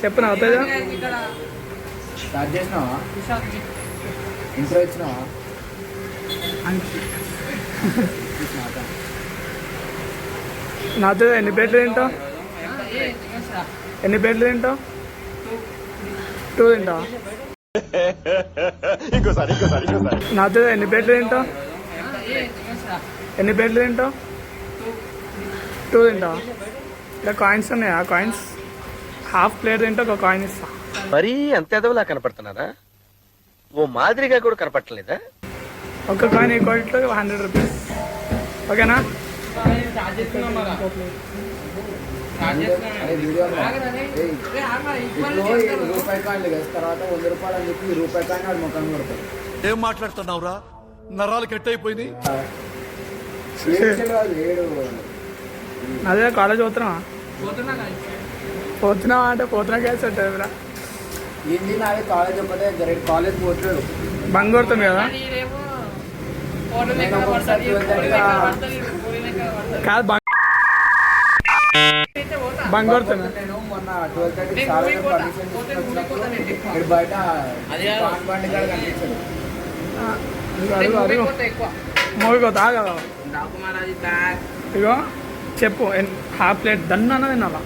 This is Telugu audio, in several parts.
చెప్పు నా అవుతుందా స్టార్ట్ చేసినావా ఇంట్రో ఇచ్చినావా నాతో ఎన్ని ప్లేట్లు తింటావు ఎన్ని ప్లేట్లు తింటావు 2 తింటావా నాతో ఎన్ని ప్లేట్లు తింటావు ఎన్ని ప్లేట్లు తింటావు 2 తింటావా ఇలా కాయిన్స్ ఉన్నాయా కాయిన్స్ హాఫ్ ప్లేట్ తింటే ఒక కాయిన్ ఇస్తా మరీ అంత ఎదవలా కనపడుతున్నారా ఓ మాదిరిగా కూడా కనపడలేదా ఒక కాయిన్ ఈక్వల్ టు 100 రూపీస్ ఓకేనా రూపాయి కాయలు తర్వాత 100 రూపాయలు అని చెప్పి రూపాయి కాయని వాడు ముఖం కొడతాడు. ఏం మాట్లాడుతున్నావురా నరాలు కట్ అయిపోయింది. అదే కాలేజ్ పోతున్నావా పోతున్నావా అంటే పోతున్నా క్యాస్ ఉంటాయి ఏంది నాది కాలేజ్ ఒకటే కాలేజ్ పోతున్నాడు బంగ్ కొడుతుంది కదా కాదు బంగ్ కొడుతున్నా నేను మొన్న 12:30 బయట బండి కాడ కనిపించాడు మూవీ పోతా కదా ఇగో చెప్పు హాఫ్ ప్లేట్ దన్ను అన్నది తినాలా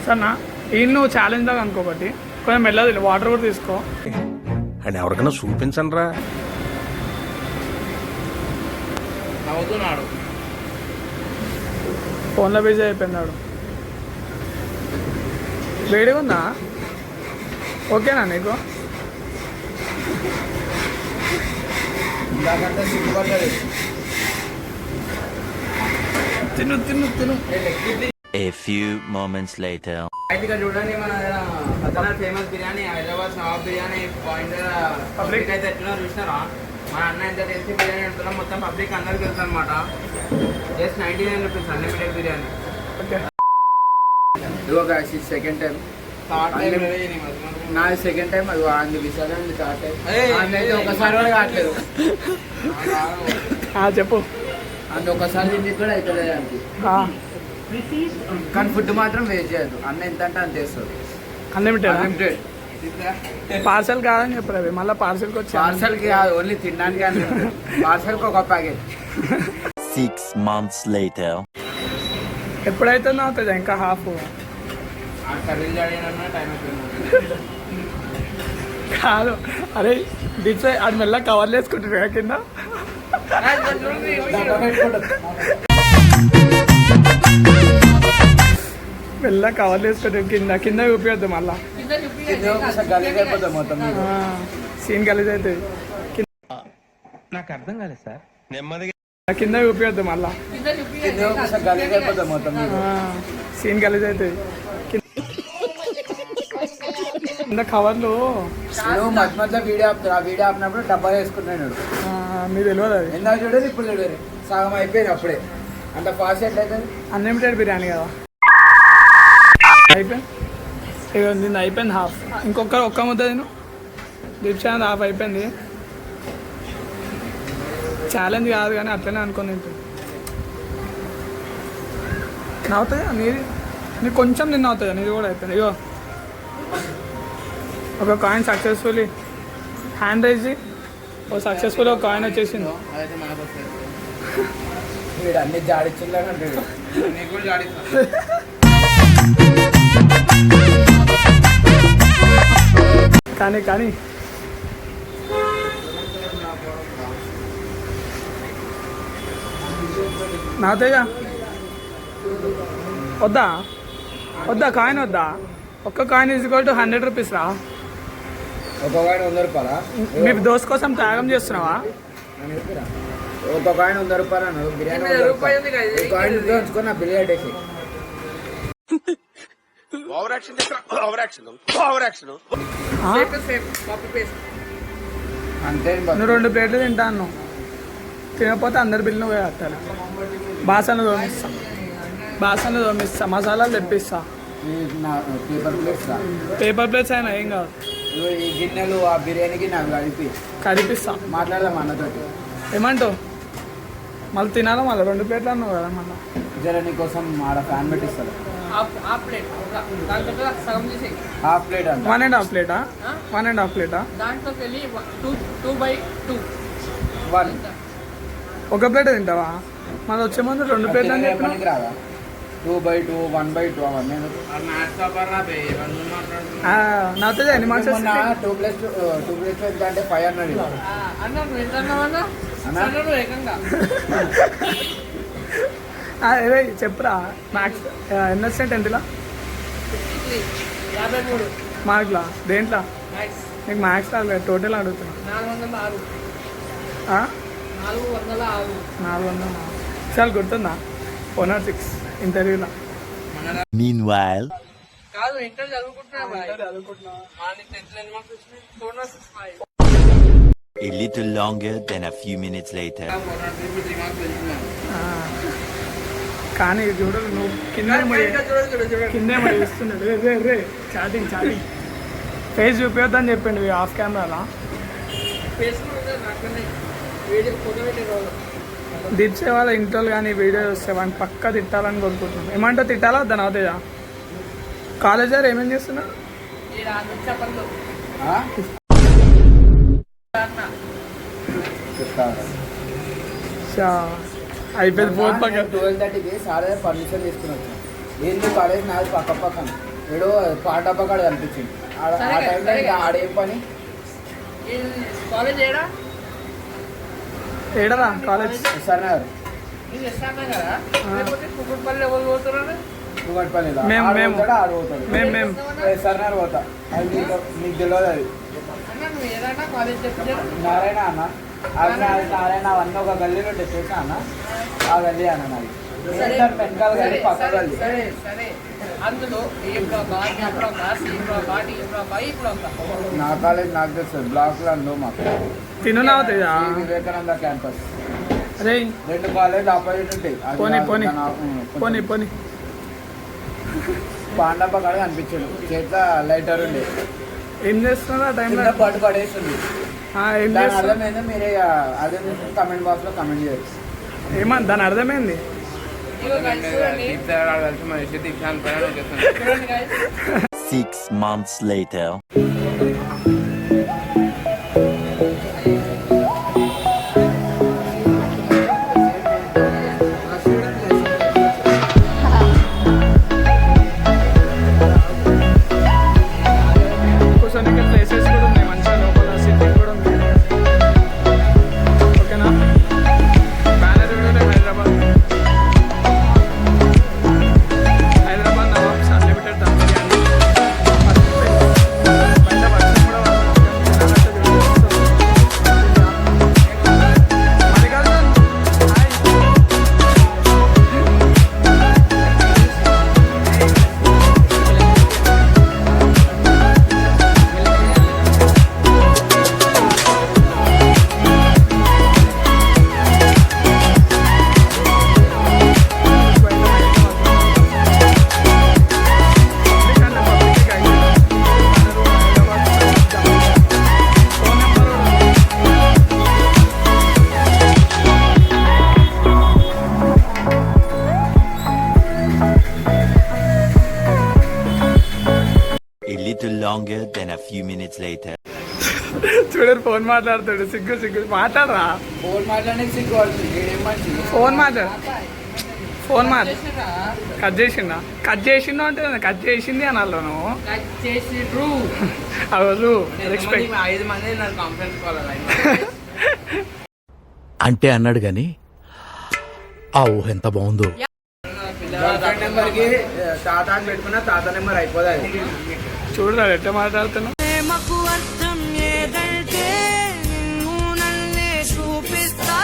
సరేనా ఈ నువ్వు ఛాలెంజ్ దాకా అనుకోబట్టి కొంచెం మెల్లది వాటర్ కూడా తీసుకో అని ఎవరికైనా చూపించండి రా. ఫోన్లో బిజీ అయిపోయినాడు వేడిగా ఉందా ఓకేనా నీకు ఇందాకంటే సిగ్గుపడ్డది తిను తిను తిను A few moments later. ఇక్కడ చూడండి మన Hyderabad famous biryani Hyderabad Nawab biryani point public అయితే ఎట్లా చూసినారా మన అన్న ఎంత తెలిసి బిర్యానీ అంటున్నాం మొత్తం పబ్లిక్ అందరికి తెలుసు అనమాట జస్ట్ 99 రూపీస్ అన్లిమిటెడ్ బిర్యానీ ఇదిగో సెకండ్ టైం నాది సెకండ్ టైం అది అంది విశాల్ అండి థర్డ్ టైం అయితే ఒకసారి కూడా కావట్లేదు చెప్పు అంత ఒకసారి తిండి కూడా అవుతుంది అంతే కానీ ఫుడ్ మాత్రం వేస్ట్ చేయదు అన్న ఎంత అంటే అంత వేస్తుంది అన్లిమిటెడ్ పార్సల్ కాదని చెప్పలేదు మళ్ళీ పార్సల్కి వచ్చి పార్సల్కి కాదు ఓన్లీ తినడానికి అన్లిమిటెడ్ పార్సల్కి ఒక ప్యాకెట్ 6 months later. ఎప్పుడైతే అవుతుంది ఇంకా హాఫ్ కర్రీలు చేయడం టైం అయిపోయింది కాదు అరే డిచ్ అది మెల్ల కవర్లు వేసుకుంటారు కింద మెల్ల కవర్లు వేసుకుంటారు కింద కింద చూపించద్దు మళ్ళా సీన్ గలీజ్ అవుతుంది నాకు అర్థం కాలేదు సార్ నెమ్మదిగా కింద చూపించద్దు మళ్ళా సీన్ గలీజ్ అవుతుంది కింద కవర్లు మధ్య మధ్య వీడియో ఆపుతారు ఆ వీడియో ఆపినప్పుడు డబ్బా వేసుకుంటున్నాడు మీకు తెలియదు అది ఎంత చూడదు ఇప్పుడు చూడదు సగం అయిపోయింది అప్పుడే అంత ఫాస్ట్ ఎట్లయితే అన్లిమిటెడ్ బిర్యానీ కదా అయిపోయింది ఇక నిన్న అయిపోయింది హాఫ్ ఒక్క ముద్ద నేను దీప్చాంద్ హాఫ్ అయిపోయింది ఛాలెంజ్ కాదు కానీ అట్లనే అనుకుని నవ్వుతుంది నీది నీకు కొంచెం నిన్న అవుతుంది నీది కూడా అయిపోయింది ఇగో ఒక కాయిన్ సక్సెస్ఫుల్లీ హ్యాండ్ రైజ్ ఓ సక్సెస్ఫుల్ ఒక కాయిన్ వచ్చేసింది అన్ని జాడిచ్చిందంటే కానీ కానీ నాతేగా వద్దా వద్దా కాయిన్ వద్దా ఒక్క coin is equal to 100 rupees రా ఒక కాయిన్ 100 రూపాయలా మీ దోస్త్ కోసం త్యాగం చేస్తున్నావా ఒక కాయిన్ 100 రూపాయలు అన్నారు బిర్యానీ కాయిన్ ఉంచుకొని నా బిర్యానీ వేసి అంతే నువ్వు 2 ప్లేట్లు తింటాను తినకపోతే అందరి బిల్లు నువ్వే కట్టాలి బాసన్లు తోమిస్తా మసాలాలు తెప్పిస్తా పేపర్ ప్లేట్స్ అయినా ఏం కాదు ఈ గిన్నెలు ఆ బిర్యానీకి నాకు కడిపిస్తా మాట్లాడదాం అన్నతో ఏమంటావు మళ్ళీ తినాలా మళ్ళీ 2 ప్లేట్లు అన్నావు కదా మళ్ళీ. జర నీకోసం ఆడ ఫ్యాన్ పెట్టిస్తాడు. హాఫ్ ప్లేట్ దాంట్లో సగం చేసి హాఫ్ ప్లేట్ అంట. 1.5 ప్లేటా 1.5 ప్లేటా? దాంట్లోకి వెళ్ళి 2/2 వన్ ఒక ప్లేట్ తింటావా? మళ్ళీ వచ్చే ముందు 2 ప్లేట్లు అని చెప్పిన. పనికి రాదా? 2/2 1/2 అవన్నీ నాతో ఎన్ని మార్క్స్ 2 ప్లస్ ఎంత అంటే 5 అన్నాడు. అన్న నువ్వు ఎంత అన్నావన్నా? అన్నా? నువ్వు ఏకంగా చెప్పురా. మ్యాథ్స్ ఎన్ని వచ్చినాయి 10th 53 మార్క్లా? దేంట్లో? మ్యాక్స్ నీకు మ్యాథ్స్ రాలేదు, టోటల్ అడుగుతున్నా. 406 ఆ? 406 400. చాలా గుర్తుందా? 106 ఇంటర్వ్యూలో. Meanwhile, కాదు ఇంటర్ చదువుకుంటున్నా a little longer than a few minutes later. కానీ చూడు నువ్వు కిందేమో చూస్తున్నాడు. రే చాటింగ్ ఫేస్ చూపించొద్దని చెప్పిండు ఆఫ్ కెమెరాలో. దీప్సే వాళ్ళ ఇంట్లో కానీ వీడియో వస్తే వాడిని పక్కా తిట్టాలని కోరుకుంటున్నాను. ఏమంటే తిట్టాలా దాని అవుతాయా? కాలేజ్ గారు ఏమేం చేస్తున్నారు? అయిపోయింది. 12:30కి సార్ పర్మిషన్ తీసుకుని ఏంది కాలేజ్ నాది పక్కన ఏడో పాట పక్కడ కనిపించింది. ఆ టైంలో ఇంకా ఆడేం పని. కాలేజ్ ఏడా ఏడరా కాలేజ్? సార్ గారు నేను చేస్తాను కదా, లేకపోతే కుక్కట్పల్లి ఎవరు పోతున్నారు? కుమ్మటిపల్లిలో మేము సార్ గారు పోతా. అది నీకు తెలియదు. అది అన్న నువ్వు ఏదన్నా కాలేజ్ చెప్పు. నారాయణ అన్న, అది నారాయణ అవన్నీ ఒక గల్లీలో చెప్పేసా అన్న. ఆ గల్లీ అన్న నాది వెనకాల గల్లీ పక్క గల్లీ. సరే అందులో A block, A block, C block, D block, E block. నా కాలేజ్ నాకు తెలుసు. బ్లాక్ లో అందో మాకు తినునావుతాయా? వివేకానంద క్యాంపస్. అరే 2 కాలేజ్ ఆపోజిట్ ఉంటాయి. పోనీ పాండప్ప కాడ కనిపించాడు. చేతిలో లైటర్ ఉండే. ఏం చేస్తున్నారు ఆ టైంలో? కింద పట్టు పడేస్తుంది. ఏం దాని చేస్తున్నారు? అర్థమైంది మీరే అదే కమెంట్ బాక్స్ లో కమెంట్ చేయొచ్చు. ఏమన్నా దాని అర్థమైంది? ఇగో guys చూడండి. చూడండి guys. 6 months later. కూర్చొని ప్లేసెస్ కూడా ఉన్నాయి మంచిగా, లోపల సిట్టింగ్ కూడా ఉంది. ఓకేనా? Banner Hyderabad Nawabs unlimited dum biryani. బయట వర్షం కూడా Mallikarjun hi. A little longer than a few minutes later. చూడరు ఫోన్ మాట్లాడుతాడు. సిగ్గు మాట్లాడరా. ఫోన్ మాట్లాడడానికి సిగ్గుపడుతుంది. ఏం మంచి ఫోన్ మాట్లాడు. కట్ చేసిండా? కట్ చేసిండు అంటే కట్ చేసింది అనాలి నువ్వు. Like చేసిర్రు. Hour respect. 5 మంది నాకు కాన్ఫరెన్స్ కాల్. అంటే అన్నాడు గాని ఆ ఊహ ఎంత బాగుందో. నెంబర్ కి తాత అని పెట్టుకున్న తాత నెంబర్ అయిపోతుంది. చూడరా ఎట్లా మాట్లాడుతున్నావు. ప్రేమకు అర్థం ఏదంటే నిన్ను నన్నే చూపిస్తా.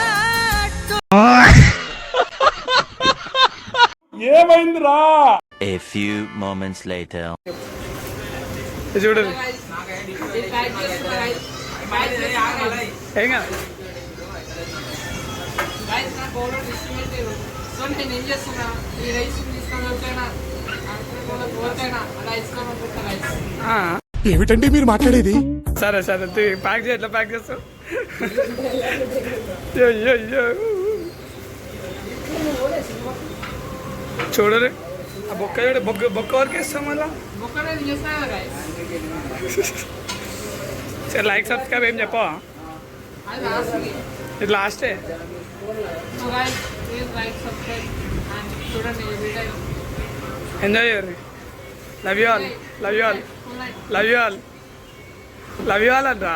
ఏమైందిరా? A few moments later. చూడరు ఇది ప్యాక్ చేస్తున్నా guys. ఏం కాదు. Guys నా పౌడర్ డిస్ట్రిబ్యూట్. సో నేను ఏం చేస్తున్నా, ఈ రైస్ తీసుకొని వెళ్తేనా పోతేనా అలా ఇస్తాను అనుకుంటా guys. ఏమిటండి మీరు మాట్లాడేది? సరే ప్యాక్ చేయి. ఎట్లా ప్యాక్ చేస్తావు? అయ్యో చూడరు ఆ బొక్క చూడు బొక్క వరకు వేస్తాం మళ్ళా బొక్క నేను చేస్తాను కదా guys. సరే లైక్ సబ్స్క్రైబ్ ఏం చెప్పవా అది లాస్ట్కి. ఇది లాస్టే so guys please like subscribe and చూడండి ఈ వీడియో. ఎంజాయ్ చేయరు love you all love you all full night love you all love you all అంటా